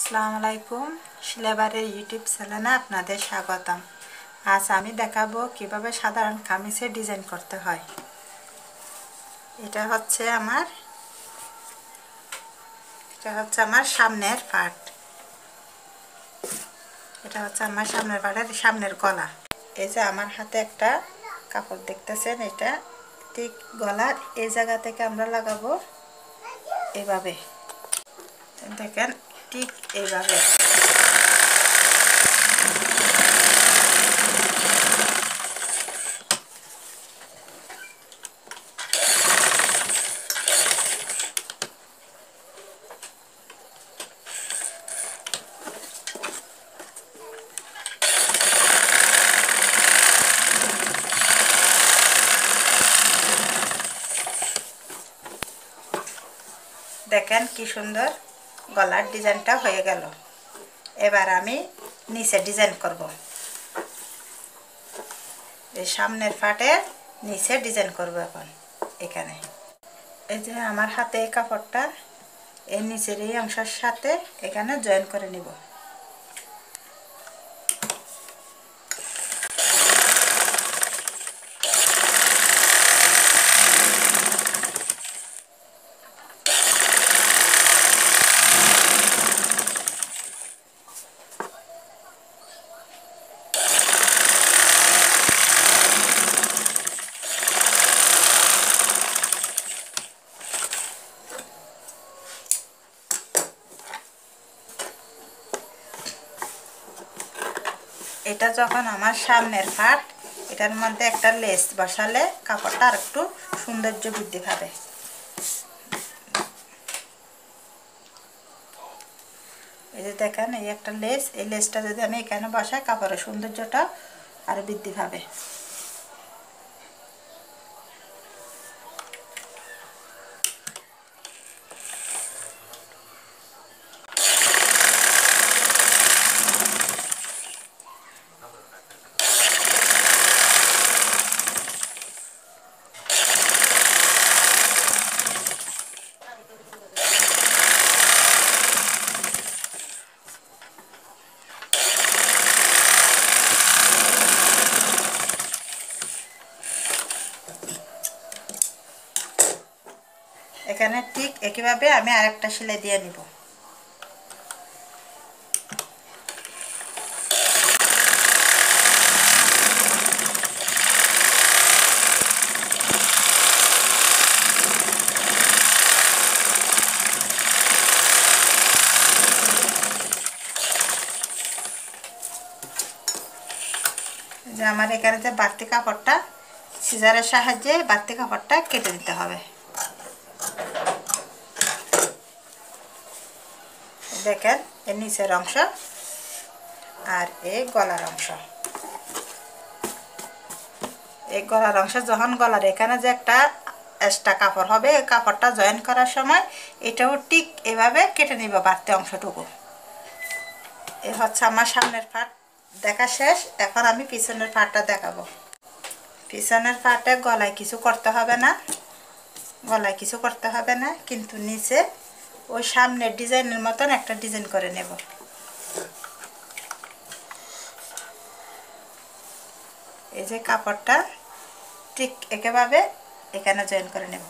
আসসালামু আলাইকুম শিলাবারের ইউটিউব চ্যানেলে আপনাদের স্বাগতম। আজ আমি দেখাবো কিভাবে সাধারণ কামিজের ডিজাইন করতে হয়। এটা হচ্ছে আমার সামনের পার্ট। এটা হচ্ছে আমার সামনের পার্টের সামনের গলা। এই যে আমার হাতে একটা কাপড় দেখতেছেন, এটা ঠিক গলার এই জায়গা থেকে আমরা লাগাবো এভাবে। দেখেন ঠিক এইভাবে। দেখেন কি সুন্দর গলার ডিজাইনটা হয়ে গেল। এবার আমি নিচে ডিজাইন করব। এই সামনের পার্টের নিচে ডিজাইন করব। এখন এখানে এই যে আমার হাতে এই কাপড়টা এর নিচের এই অংশের সাথে এখানে জয়েন করে নিব। এটা যখন আমার সামনের পার্ট, এটার মধ্যে একটা লেস বসালে কাপড়টা আর একটু সৌন্দর্য বৃদ্ধি পাবে। এই যে দেখেন এই একটা লেস, এই লেসটা যদি আমি এখানে বসাই কাপড়ের সৌন্দর্যটা আরো বৃদ্ধি পাবে। এখানে ঠিক একইভাবে আমি আরেকটা সেলাই দিয়ে নিব। যে আমার এখানে যে বাড়তি কাপড়টা, সিজারের সাহায্যে বাড়তি কাপড়টা কেটে দিতে হবে। দেখেন এর নিচের অংশ আর এই গলার অংশ। এই গলার অংশ যখন গলার এখানে যে একটা এক্সট্রা কাপড় হবে, এই কাপড়টা জয়েন করার সময় এটাও ঠিক এভাবে কেটে নিব বাড়তি অংশটুকু। এই হচ্ছে আমার সামনের পার্ট দেখা শেষ। এখন আমি পিছনের পার্টটা দেখাবো। পিছনের পার্টে গলায় কিছু করতে হবে না, কিন্তু নিচে ওই সামনের ডিজাইনের মতন একটা ডিজাইন করে নেব। এই যে কাপড়টা ঠিক একইভাবে এখানে জয়েন করে নেব।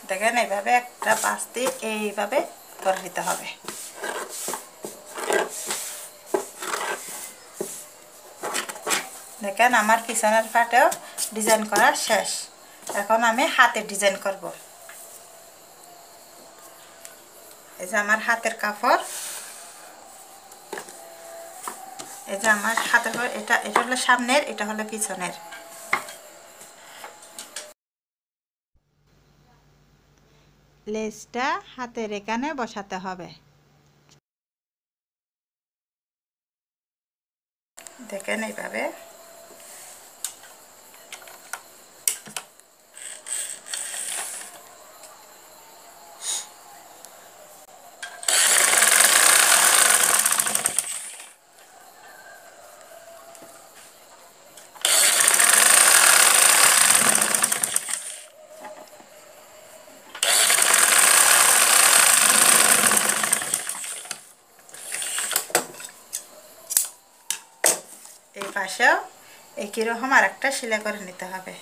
দেখেন এইভাবে একটা বাস্তি এইভাবে করে নিতে হবে। দেখেন আমার পিছনের পাটেও ডিজাইন করা শেষ। এখন আমি হাতে ডিজাইন করব। এই যে আমার হাতের কাপড়, এই যে আমার হাতের এটা হলো সামনের, এটা হলো পিছনের। লেসটা হাতের এখানে বসাতে হবে। দেখেন এইভাবে এই পাশেও একই রকম আরেকটা সেলাই করে নিতে হবে।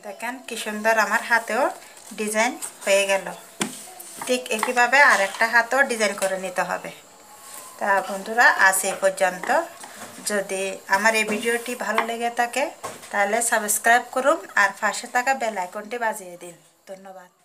দেখেন কি সুন্দর আমার হাতেও ডিজাইন হয়ে গেল। ঠিক একইভাবে আরেকটা হাতেও ডিজাইন করে নিতে হবে। তা বন্ধুরা আজ এই পর্যন্ত। যদি আমার এই ভিডিওটি ভালো লেগে থাকে তাহলে সাবস্ক্রাইব করুন আর পাশে থাকা বেল আইকনটি বাজিয়ে দিন। ধন্যবাদ।